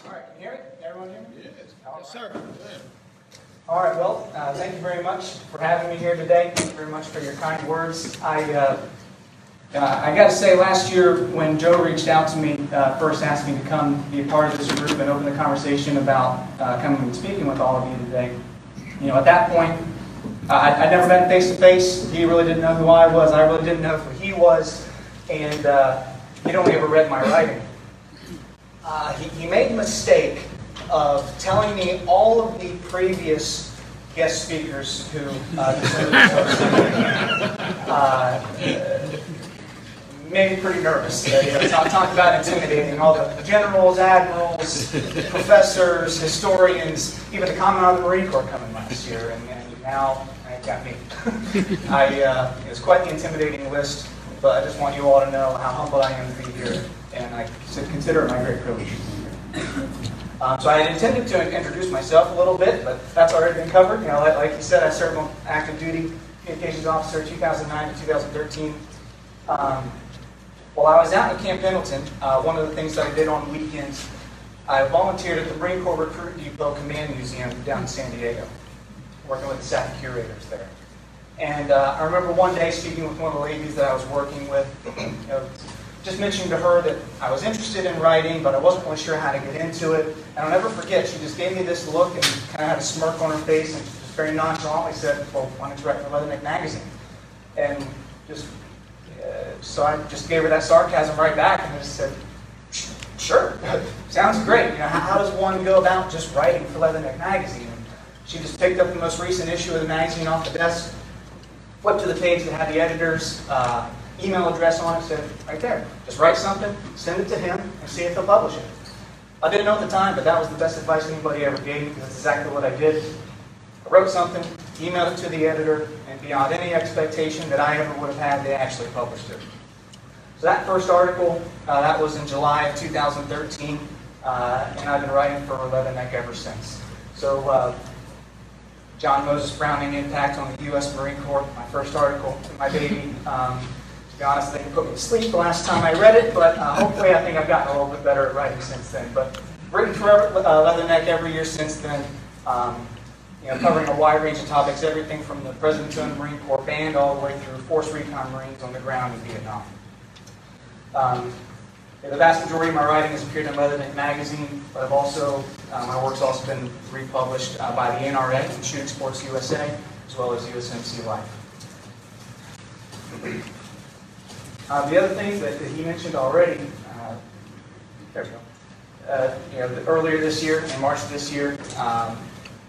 All right, can you hear me? Everyone hear me? Yes, Yes, sir. All right, well, thank you very much for having me here today. Thank you very much for your kind words. I got to say, last year when Joe reached out to me, first asked me to come be a part of this group and open the conversation about coming and speaking with all of you today. You know, at that point, I'd never met him face to face. He really didn't know who I was. I really didn't know who he was, and he'd only ever read my writing. He made the mistake of telling me all of the previous guest speakers who made me pretty nervous. Talked about intimidating all the generals, admirals, professors, historians, even the Commandant of the Marine Corps coming last year, and now it got me. It was quite the intimidating list, but I just want you all to know how humbled I am to be here, and I consider it my great privilege to be here. So I had intended to introduce myself a little bit, but that's already been covered. You know, like you said, I served on active duty communications officer 2009 to 2013. While I was out at Camp Pendleton, one of the things that I did on weekends, I volunteered at the Marine Corps Recruit Depot Command Museum down in San Diego, working with the staff curators there. And I remember one day speaking with one of the ladies that I was working with, you know, just mentioning to her that I was interested in writing, but I wasn't really sure how to get into it. And I'll never forget, she just gave me this look and kind of had a smirk on her face and just very nonchalantly said, well, why don't you write for Leatherneck Magazine? And just, so I just gave her that sarcasm right back and just said, sure, sounds great. You know, how does one go about just writing for Leatherneck Magazine? And she just picked up the most recent issue of the magazine off the desk, flipped to the page that had the editor's email address on it, said, right there, just write something, send it to him, and see if he'll publish it. I didn't know at the time, but that was the best advice anybody ever gave me, because that's exactly what I did. I wrote something, emailed it to the editor, and beyond any expectation that I ever would have had, they actually published it. So that first article, that was in July of 2013, and I've been writing for Leatherneck ever since. So John Moses Browning Impact on the U.S. Marine Corps, my first article, my baby. To be honest, they didn't put me to sleep the last time I read it, but hopefully I think I've gotten a little bit better at writing since then. But written for Leatherneck every year since then, you know, covering a wide range of topics, everything from the President's own Marine Corps band all the way through Force Recon Marines on the ground in Vietnam. The vast majority of my writing has appeared in Leatherneck Magazine, but I've also, my work's also been republished by the NRA and Shooting Sports USA, as well as USMC Life. The other thing that he mentioned already, there we go. You know, earlier this year, in March of this year,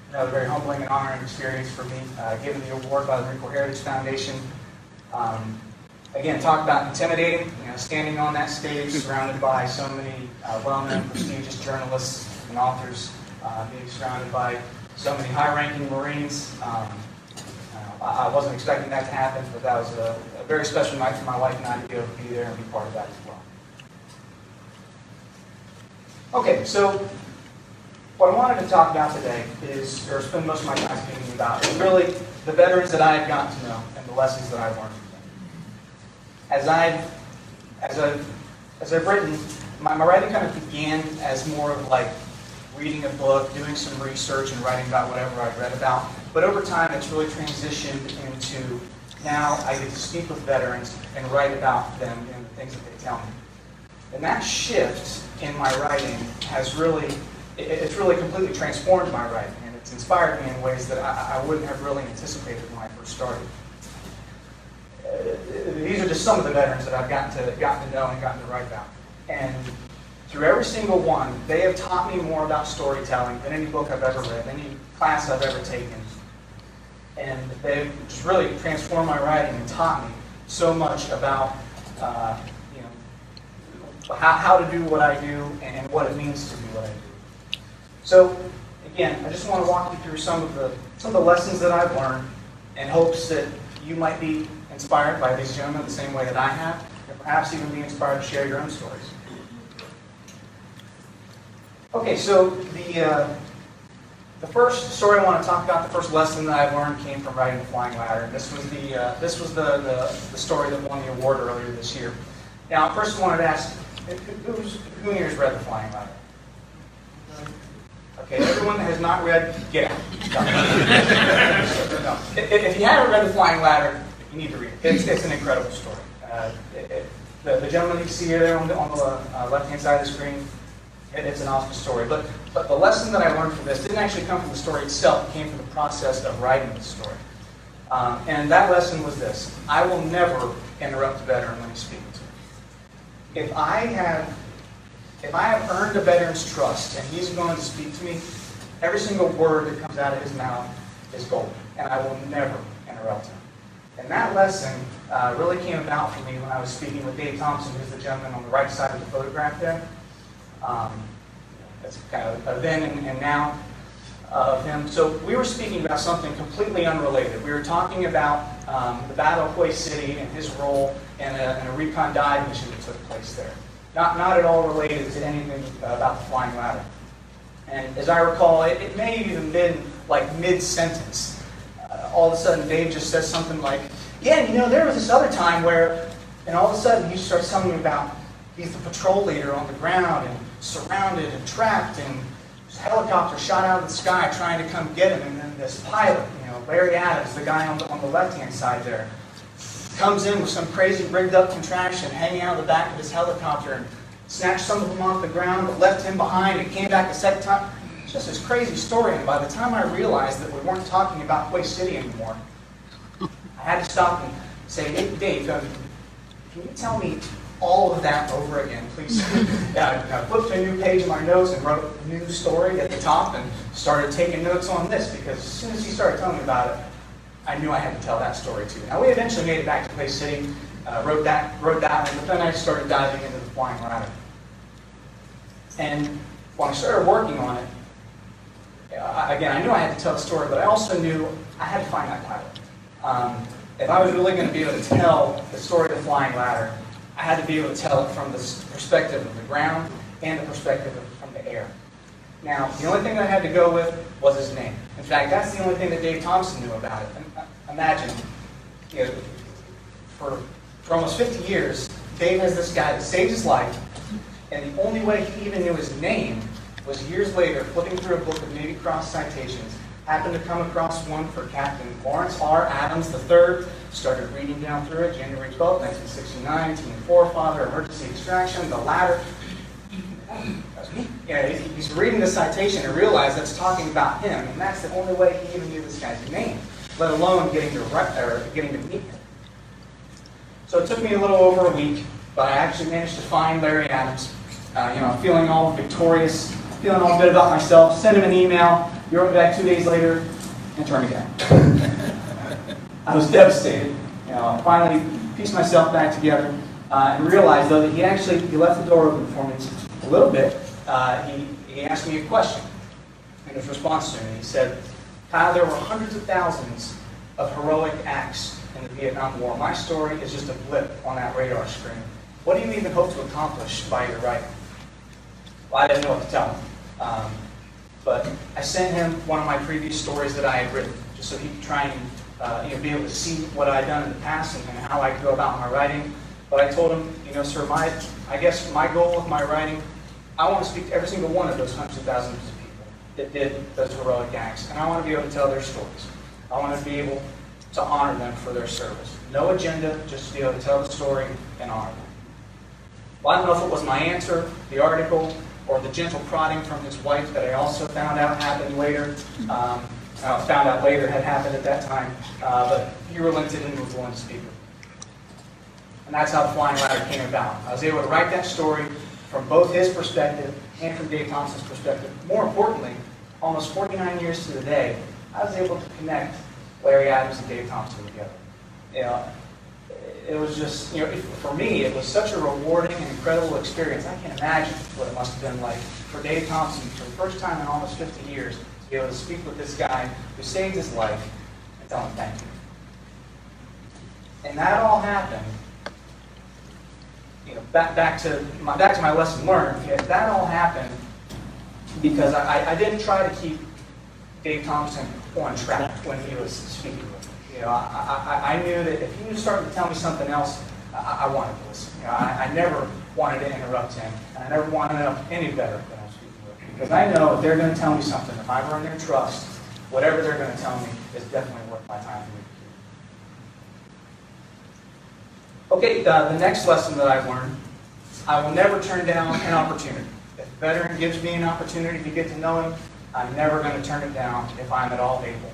another very humbling and honoring experience for me, given the award by the Marine Corps Heritage Foundation. Again, talk about intimidating, you know, standing on that stage surrounded by so many well-known, prestigious journalists and authors, being surrounded by so many high-ranking Marines. I wasn't expecting that to happen, but that was a very special night for my wife and I to be able to be there and be part of that as well. Okay, so what I wanted to talk about today is, or spend most of my time speaking about, is really the veterans that I have gotten to know and the lessons that I've learned from them. As I've written, my writing kind of began as more of like reading a book, doing some research, and writing about whatever I've read about. But over time, it's really transitioned into now I get to speak with veterans and write about them and the things that they tell me. And that shift in my writing has really, it's really completely transformed my writing, and it's inspired me in ways that I wouldn't have really anticipated when I first started. These are just some of the veterans that I've gotten to know and gotten to write about. And through every single one, they have taught me more about storytelling than any book I've ever read, any class I've ever taken. And they've just really transformed my writing and taught me so much about you know, how to do what I do and what it means to do what I do. So again, I just want to walk you through some of the lessons that I've learned in hopes that you might be inspired by these gentlemen the same way that I have, and perhaps even be inspired to share your own stories. Okay, so the first story I want to talk about, the first lesson that I've learned came from writing The Flying Ladder. And this was the story that won the award earlier this year. Now, first I wanted to ask, who in here has read The Flying Ladder? Okay, everyone that has not read, get out. No. If you haven't read The Flying Ladder, you need to read it. It's an incredible story. The gentleman you see there on the left-hand side of the screen, it's an awesome story. But the lesson that I learned from this didn't actually come from the story itself. It came from the process of writing the story. And that lesson was this: I will never interrupt a veteran when he's speaking to me. If I have earned a veteran's trust and he's going to speak to me, every single word that comes out of his mouth is gold, and I will never interrupt him. And that lesson really came about for me when I was speaking with Dave Thompson, who's the gentleman on the right side of the photograph there. That's kind of a then and now of him. So we were speaking about something completely unrelated. We were talking about the Battle of Hoy-City and his role in a recon dive mission that took place there. Not at all related to anything about the Flying Ladder. And as I recall, it may have even been like mid-sentence. All of a sudden, Dave just says something like, yeah, there was this other time where, and all of a sudden he starts telling me about he's the patrol leader on the ground and surrounded and trapped, and this helicopter shot out of the sky trying to come get him, and then this pilot, Larry Adams, the guy on the left-hand side there, comes in with some crazy rigged-up contraption hanging out of the back of his helicopter and snatched some of them off the ground, but left him behind and came back a second time. It's just this crazy story, and by the time I realized that we weren't talking about Hoy-City anymore, I had to stop and say, hey, Dave, can you tell me all of that over again, please? I flipped to a new page in my notes and wrote a new story at the top and started taking notes on this, because as soon as he started telling me about it, I knew I had to tell that story too. Now, we eventually made it back to Hoy-City, wrote that one, but then I started diving into the Flying Ladder. And when I started working on it, again, I knew I had to tell the story, but I also knew I had to find that pilot. If I was really going to be able to tell the story of the Flying Ladder, I had to be able to tell it from the perspective of the ground and the perspective from the air. Now, the only thing I had to go with was his name. In fact, that's the only thing that Dave Thompson knew about it. And imagine, for almost 50 years, Dave has this guy that saved his life, and the only way he even knew his name was years later, flipping through a book of Navy Cross citations, happened to come across one for Captain Lawrence R. Adams III, started reading down through it, January 12, 1969, Team Forefather, Emergency Extraction, the ladder. That's me. He's reading the citation and realized that's talking about him, and that's the only way he even knew this guy's name, let alone getting to meet him. So it took me a little over a week, but I actually managed to find Larry Adams. Feeling all victorious, feeling all good about myself, sent him an email. He wrote me back 2 days later and turned me down. I was devastated. I finally pieced myself back together and realized, though, that he left the door open for me a little bit. He asked me a question in his response to me. He said, Kyle, there were hundreds of thousands of heroic acts in the Vietnam War. My story is just a blip on that radar screen. What do you even hope to accomplish by your writing? Well, I didn't know what to tell him. But I sent him one of my previous stories that I had written, just so he could try and be able to see what I'd done in the past and how I could go about my writing. But I told him, sir, I guess my goal with my writing, I want to speak to every single one of those hundreds of thousands of people that did those heroic acts, and I want to be able to tell their stories. I want to be able to honor them for their service. No agenda, just to be able to tell the story and honor them. Well, I don't know if it was my answer, the article, or the gentle prodding from his wife that I also found out happened later. Found out later had happened at that time, but he relented and was willing to speak with me. And that's how the Flying Ladder came about. I was able to write that story from both his perspective and from Dave Thompson's perspective. More importantly, almost 49 years to the day, I was able to connect Larry Adams and Dave Thompson together. It was just, for me, it was such a rewarding and incredible experience. I can't imagine what it must have been like for Dave Thompson, for the first time in almost 50 years, to be able to speak with this guy who saved his life and tell him thank you. And that all happened, back to my lesson learned. That all happened because I didn't try to keep Dave Thompson on track when he was speaking with me. I knew that if he was starting to tell me something else, I wanted to listen. I never wanted to interrupt him, and I never wanted to know any better than I was speaking with him. Because I know if they're going to tell me something, if I earn their trust, whatever they're going to tell me is definitely worth my time for me to keep. Okay, the next lesson that I've learned, I will never turn down an opportunity. If a veteran gives me an opportunity to get to know him, I'm never going to turn it down if I'm at all able.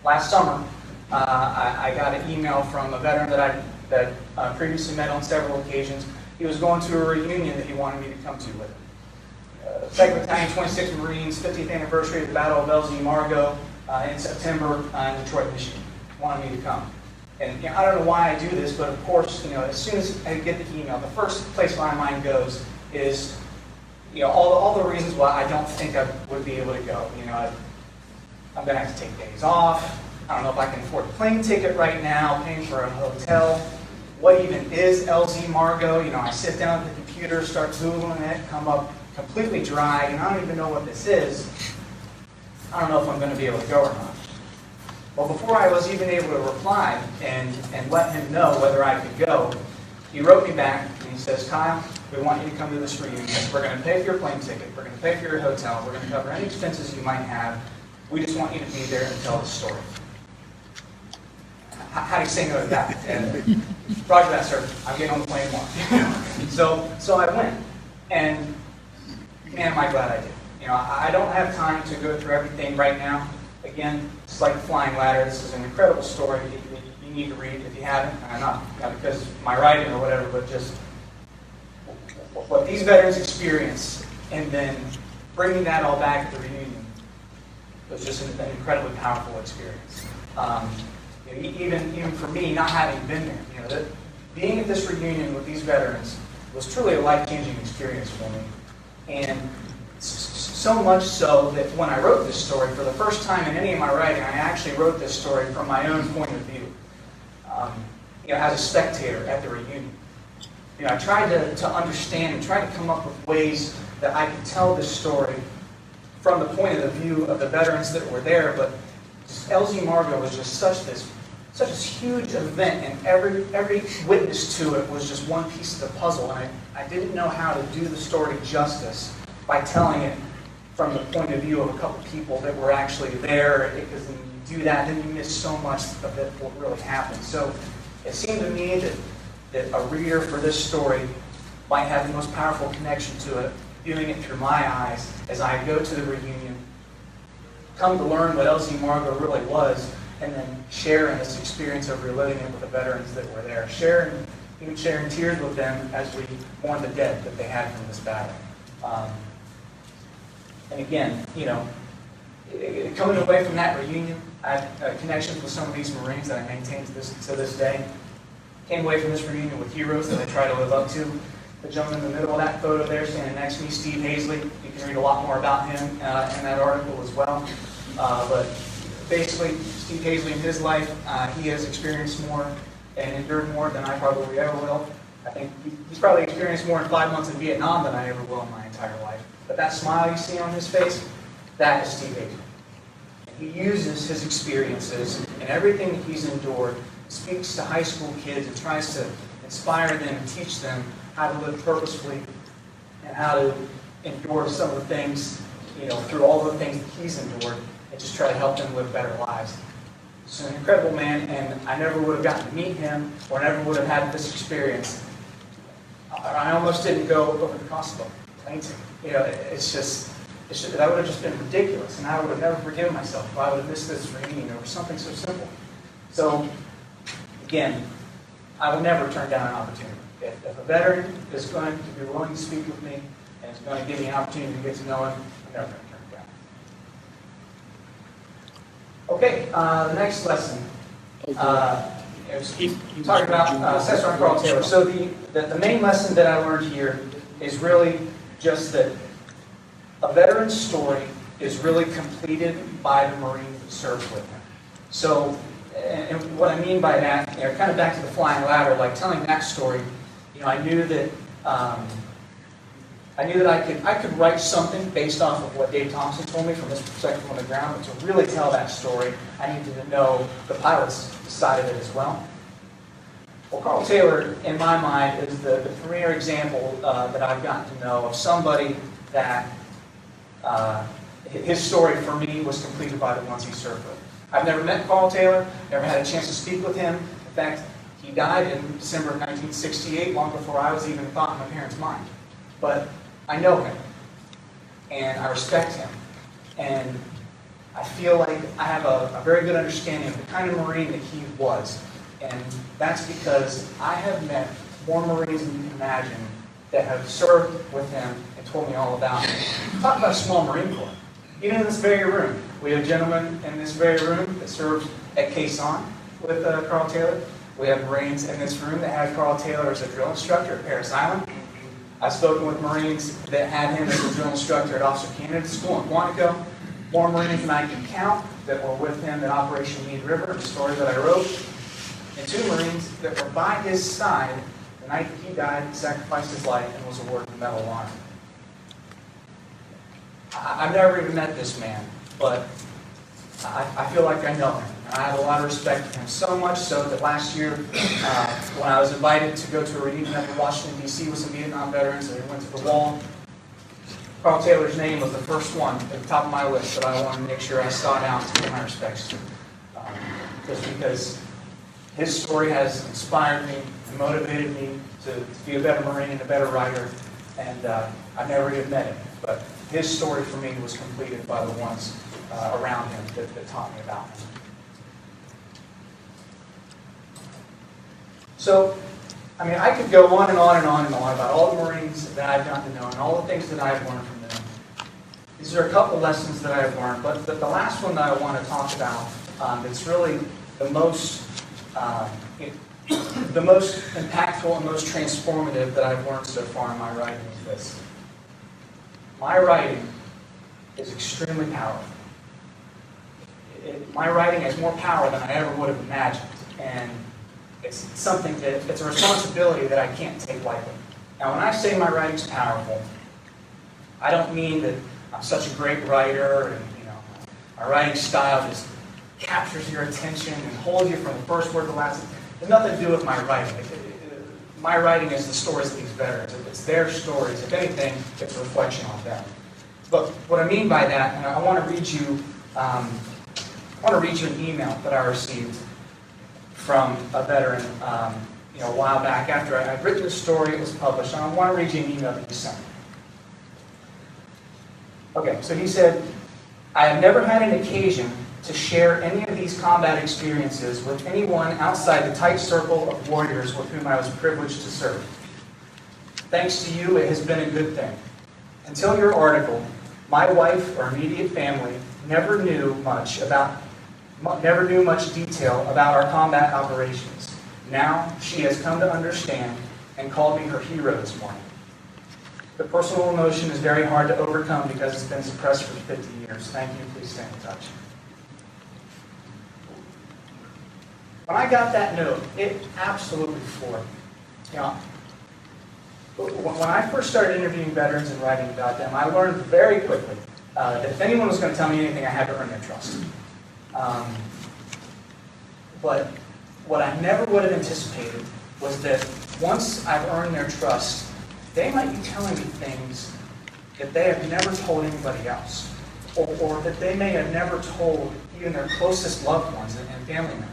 Last summer, I got an email from a veteran that I previously met on several occasions. He was going to a reunion that he wanted me to come to with him. 2nd Battalion, 26th Marines, 50th anniversary of the Battle of Belgium-Margot in September in Detroit, Michigan. Wanted me to come. And I don't know why I do this, but of course, as soon as I get the email, the first place my mind goes is, all the reasons why I don't think I would be able to go. I'm going to have to take days off. I don't know if I can afford a plane ticket right now, paying for a hotel. What even is LZ Margot? I sit down at the computer, start Googling it, come up completely dry, and I don't even know what this is. I don't know if I'm going to be able to go or not. Well, before I was even able to reply and let him know whether I could go, he wrote me back and he says, Kyle, we want you to come to this reunion. We're going to pay for your plane ticket. We're going to pay for your hotel. We're going to cover any expenses you might have. We just want you to be there and tell the story. How do you say no to that? And Roger that, sir. I'm getting on the plane tomorrow. So I went. And man, am I glad I did. I don't have time to go through everything right now. Again, it's like a flying ladder. This is an incredible story that you need to read if you haven't. Not because of my writing or whatever, but just what these veterans experience, and then bringing that all back at the reunion was just an incredibly powerful experience. Even for me, not having been there, being at this reunion with these veterans was truly a life-changing experience for me. And so much so that when I wrote this story, for the first time in any of my writing, I actually wrote this story from my own point of view, as a spectator at the reunion. I tried to understand and tried to come up with ways that I could tell this story from the point of view of the veterans that were there, but LZ Margot was just such a huge event, and every witness to it was just one piece of the puzzle, and I didn't know how to do the story justice by telling it from the point of view of a couple people that were actually there, because when you do that, then you miss so much of it, what really happened. So it seemed to me that a reader for this story might have the most powerful connection to it, viewing it through my eyes as I go to the reunion, come to learn what LZ Margot really was, and then share in this experience of reliving it with the veterans that were there. Even sharing tears with them as we mourn the dead that they had from this battle. And again, coming away from that reunion, I had connections with some of these Marines that I maintain to this day. Came away from this reunion with heroes that I try to live up to. The gentleman in the middle of that photo there, standing next to me, Steve Hazley. You can read a lot more about him in that article as well. But basically, Steve Hazley in his life, he has experienced more and endured more than I probably ever will. I think he's probably experienced more in 5 months in Vietnam than I ever will in my entire life. But that smile you see on his face, that is Steve Hazley. He uses his experiences and everything that he's endured, speaks to high school kids and tries to inspire them and teach them how to live purposefully and how to endure some of the things, through all the things that he's endured, and just try to help them live better lives. So an incredible man, and I never would have gotten to meet him or never would have had this experience. I almost didn't go over the cost of a plane ticket. It's just that would have just been ridiculous, and I would have never forgiven myself if I would have missed this reunion over something so simple. So, again, I would never turn down an opportunity. If a veteran is going to be willing to speak with me and is going to give me an opportunity to get to know him, I'm never going to turn it down. Okay, the next lesson. Talking about Cesar and Carl Taylor. So the main lesson that I learned here is really just that a veteran's story is really completed by the Marine that serves with him. So, and what I mean by that, kind of back to the flying ladder, like telling that story, I knew that I could write something based off of what Dave Thompson told me from his perspective on the ground, but to really tell that story, I needed to know the pilot's side of it as well. Well, Carl Taylor, in my mind, is the premier example that I've gotten to know of somebody that his story for me was completed by the ones he served with. I've never met Carl Taylor, never had a chance to speak with him. In fact, he died in December of 1968, long before I was even a thought in my parents' mind. But I know him, and I respect him, and I feel like I have a very good understanding of the kind of Marine that he was. And that's because I have met more Marines than you can imagine that have served with him and told me all about him. Talk about a small Marine Corps. Even in this very room, we have gentlemen in this very room that served at Quezon with Carl Taylor. We have Marines in this room that had Carl Taylor as a drill instructor at Parris Island. I've spoken with Marines that had him as a drill instructor at Officer Candidate School in Quantico. More Marines than I can count that were with him at Operation Mead River, the story that I wrote. And 2 Marines that were by his side the night that he died, sacrificed his life, and was awarded the Medal of Honor. I've never even met this man, but I feel like I know him. And I have a lot of respect for him, so much so that last year, when I was invited to go to a reunion up in Washington, D.C. with some Vietnam veterans, and we went to the wall, Carl Taylor's name was the first one at the top of my list that I wanted to make sure I sought out to pay my respects to. Just because his story has inspired me and motivated me to be a better Marine and a better writer, and I've never even met him. But his story for me was completed by the ones around him that taught me about him. So, I mean, I could go on and on and on and on about all the Marines that I've gotten to know and all the things that I've learned from them. These are a couple lessons that I've learned, but the last one that I want to talk about that's really the most impactful and most transformative that I've learned so far in my writing is this. My writing is extremely powerful. My writing has more power than I ever would have imagined, and it's something it's a responsibility that I can't take lightly. Now, when I say my writing's powerful, I don't mean that I'm such a great writer and my writing style just captures your attention and holds you from the first word to the last. It has nothing to do with my writing. My writing is the stories of these veterans. It's their stories. If anything, it's a reflection on them. But what I mean by that, and I want to read you an email that I received from a veteran a while back after I'd written the story, it was published, and I want to read you an email that he sent me. Okay, so he said, I have never had an occasion to share any of these combat experiences with anyone outside the tight circle of warriors with whom I was privileged to serve. Thanks to you, it has been a good thing. Until your article, my wife or immediate family never knew much detail about our combat operations. Now she has come to understand and called me her hero this morning. The personal emotion is very hard to overcome because it's been suppressed for 50 years. Thank you. Please stay in touch. When I got that note, it absolutely floored me. When I first started interviewing veterans and writing about them, I learned very quickly that if anyone was going to tell me anything, I had to earn their trust. But what I never would have anticipated was that once I've earned their trust, they might be telling me things that they have never told anybody else, or that they may have never told even their closest loved ones and family members.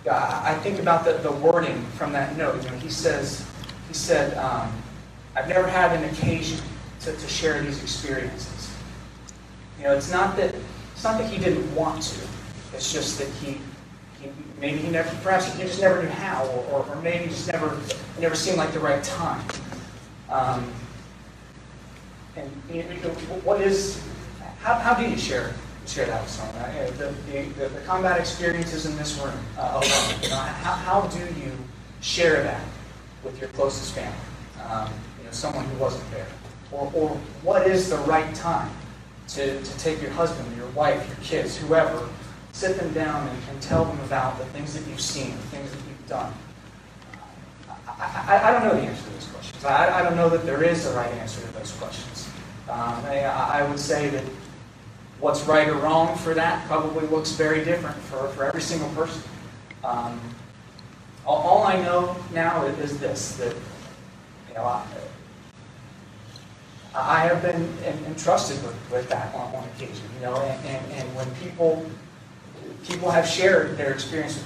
I think about the wording from that note. He said, I've never had an occasion to share these experiences. It's not that he didn't want to. It's just that maybe he never, perhaps he just never knew how, or maybe just it never seemed like the right time. How do you share that with someone? The combat experiences in this room alone. How do you share that with your closest family? Someone who wasn't there, or what is the right time to take your husband, your wife, your kids, whoever, sit them down and tell them about the things that you've seen, the things that you've done. I don't know the answer to those questions. I don't know that there is a right answer to those questions. I would say that what's right or wrong for that probably looks very different for every single person. All I know now is this, that I have been entrusted with that on occasion, you know, and when people have shared their experience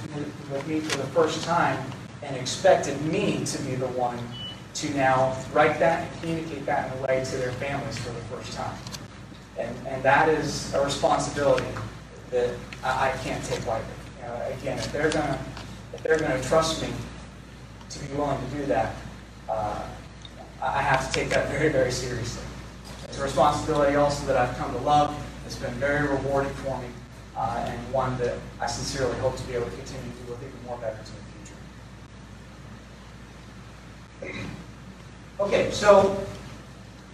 with me for the first time and expected me to be the one to now write that and communicate that in a way to their families for the first time. And that is a responsibility that I can't take lightly. You know, again, if they're gonna trust me to be willing to do that, I have to take that very, very seriously. It's a responsibility also that I've come to love. It's been very rewarding for me, and one that I sincerely hope to be able to continue to do with even more veterans in the future. Okay, so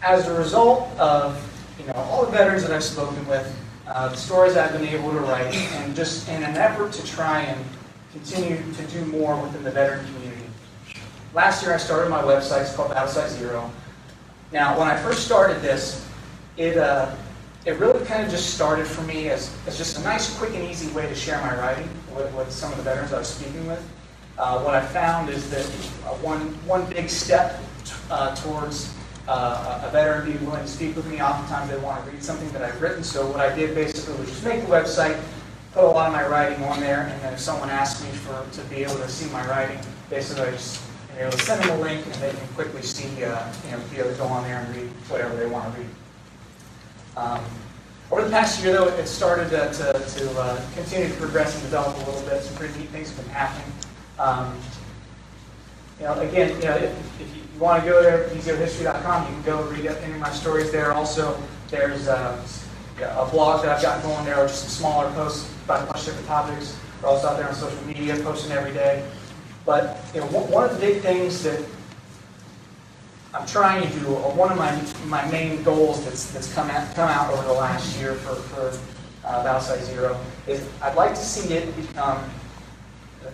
as a result of all the veterans that I've spoken with, the stories I've been able to write, and just in an effort to try and continue to do more within the veteran community. Last year I started my website. It's called Battlesight Zero. Now, when I first started this, it really kind of just started for me as just a nice, quick, and easy way to share my writing with some of the veterans I was speaking with. What I found is that one big step towards a veteran being willing to speak with me, oftentimes they want to read something that I've written. So what I did basically was just make the website, put a lot of my writing on there, and then if someone asked me to be able to see my writing, basically I just send them a link and they can quickly see, be able to go on there and read whatever they want to read. Over the past year, though, it started to continue to progress and develop a little bit. Some pretty neat things have been happening. Again, if you want to go there, easyhistory.com, you can go read any of my stories there. Also, there's a blog that I've got going there, just some smaller posts about a bunch of different topics. We're also out there on social media, posting every day. But one of the big things that I'm trying to do, or one of my main goals that's come out over the last year for Battlesight Zero, is I'd like to see it become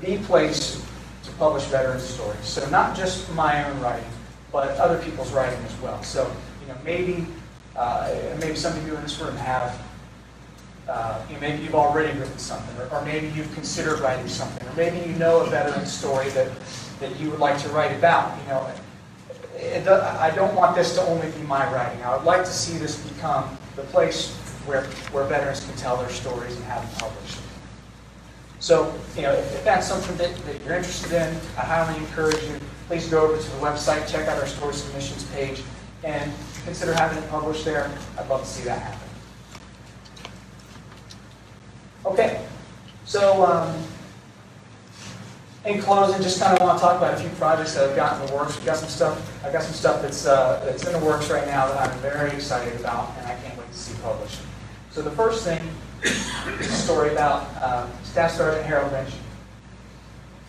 the place to publish veterans' stories. So not just my own writing, but other people's writing as well. So maybe some of you in this room have. Maybe you've already written something, or maybe you've considered writing something, or maybe you know a veteran's story that you would like to write about. I don't want this to only be my writing. I would like to see this become the place where veterans can tell their stories and have them published. So, if that's something that you're interested in, I highly encourage you, please go over to the website, check out our story submissions page, and consider having it published there. I'd love to see that happen. Okay, so in closing, just kind of want to talk about a few projects that I've got in the works. I've got some stuff that's in the works right now that I'm very excited about, and I can't wait to see published. So the first thing is a story about Staff Sergeant Harold Renchie.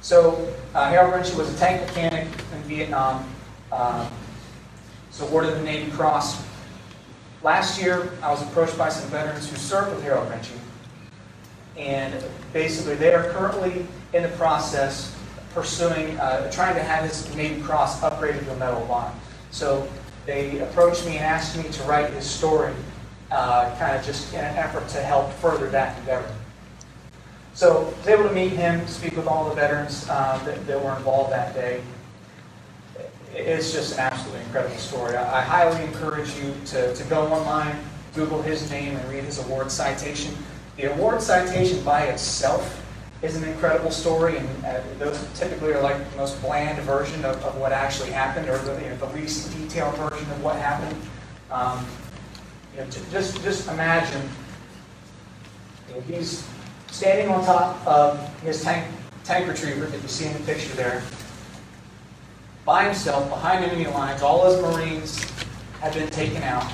So Harold Renchie was a tank mechanic in Vietnam. Was awarded the Navy Cross. Last year, I was approached by some veterans who served with Harold Renchie. And basically, they are currently in the process pursuing, trying to have his Navy Cross upgraded to a Medal of Honor. So they approached me and asked me to write his story, kind of just in an effort to help further that endeavor. So I was able to meet him, speak with all the veterans that were involved that day. It's just an absolutely incredible story. I highly encourage you to go online, Google his name, and read his award citation. The award citation by itself is an incredible story, and those typically are like the most bland version of what actually happened, or the least detailed version of what happened. Just imagine he's standing on top of his tank retriever that you see in the picture there, by himself, behind enemy lines. All his Marines have been taken out,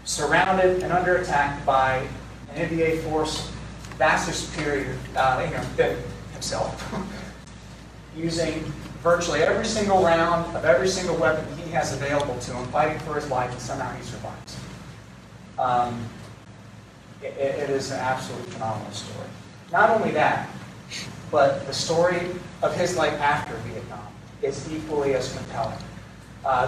surrounded and under attack by an NVA force vastly superior than himself, using virtually every single round of every single weapon he has available to him, fighting for his life, and somehow he survives. It is an absolutely phenomenal story. Not only that, but the story of his life after Vietnam is equally as compelling.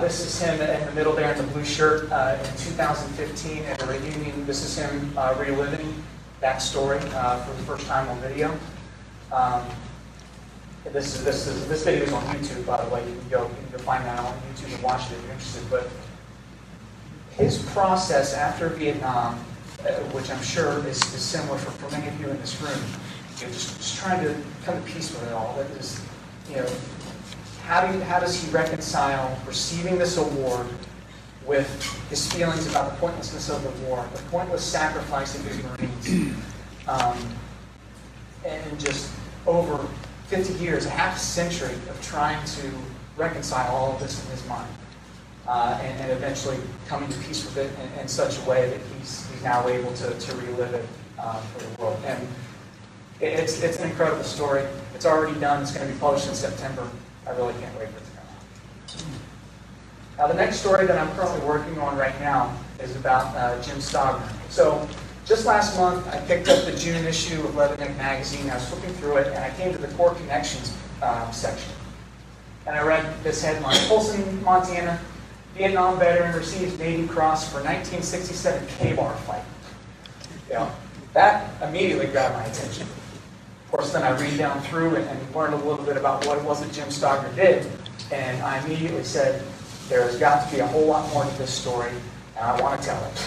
This is him in the middle there in the blue shirt in 2015 at a reunion. This is him reliving that story for the first time on video. This video is on YouTube, by the way. You can go find that on YouTube and watch it if you're interested. But his process after Vietnam, which I'm sure is similar for many of you in this room, just trying to come to peace with it all. That is, how does he reconcile receiving this award with his feelings about the pointlessness of the war, the pointless sacrifice of his Marines, and just over 50 years, a half century of trying to reconcile all of this in his mind, and eventually coming to peace with it in such a way that he's now able to relive it for the world. And it's an incredible story. It's already done. It's going to be published in September. I really can't wait for it to come out. Now, the next story that I'm currently working on right now is about Jim Stogner. So, just last month, I picked up the June issue of Leatherneck magazine. I was flipping through it, and I came to the Core Connections section. And I read this headline: Folsom, Montana, Vietnam veteran receives Navy Cross for 1967 K-bar fight. That immediately grabbed my attention. Of course, then I read down through and learned a little bit about what it was that Jim Stogner did, and I immediately said, there's got to be a whole lot more to this story, and I want to tell it.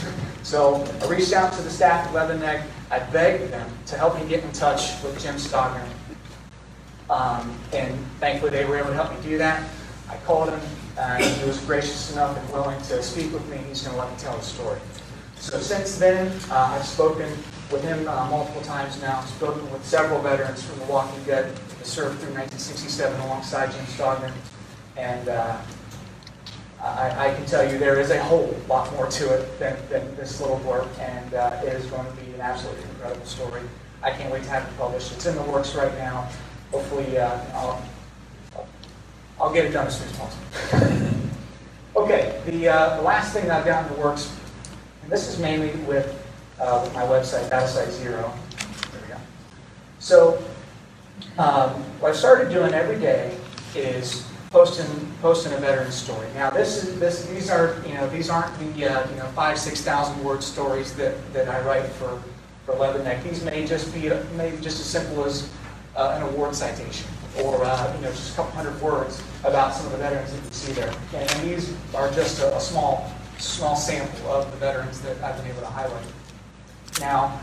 So I reached out to the staff at Leatherneck. I begged them to help me get in touch with Jim Stogner, and thankfully they were able to help me do that. I called him, and he was gracious enough and willing to speak with me. He's going to let me tell the story. So since then, I've spoken with him multiple times now. I've spoken with several veterans from The Walking Dead who served through 1967 alongside Jim Stogner. And I can tell you there is a whole lot more to it than this little blurb, and it is going to be an absolutely incredible story. I can't wait to have it published. It's in the works right now. Hopefully, I'll get it done as soon as possible. Okay, the last thing that I've got in the works, and this is mainly with my website, Battlesight Zero. There we go. So, what I've started doing every day is posting a veteran story. Now, these aren't the 5,000-6,000 word stories that I write for Leatherneck. These may just be maybe just as simple as an award citation, or just a couple hundred words about some of the veterans that you see there. And these are just a small sample of the veterans that I've been able to highlight. Now,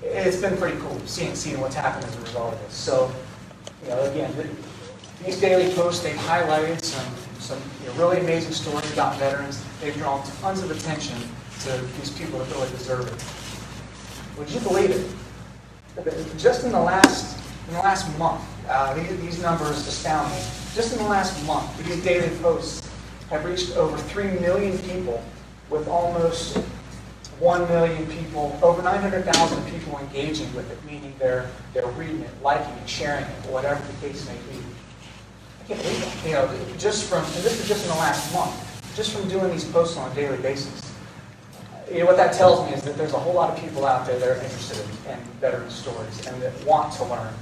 it's been pretty cool seeing what's happened as a result of this. So, again, these daily posts, they've highlighted some really amazing stories about veterans. They've drawn tons of attention to these people that really deserve it. Would you believe it? Just in the last month, these numbers astound me. Just in the last month, these daily posts have reached over 3 million people, with almost 1 million people, over 900,000 people engaging with it, meaning they're reading it, liking it, sharing it, whatever the case may be. I can't believe it. And this is just in the last month, just from doing these posts on a daily basis. What that tells me is that there's a whole lot of people out there that are interested in veteran stories and that want to learn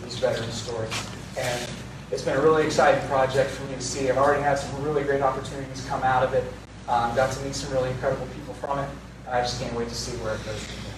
these veteran stories. And it's been a really exciting project for me to see. I've already had some really great opportunities come out of it. Got to meet some really incredible people from it. I just can't wait to see where it goes from here.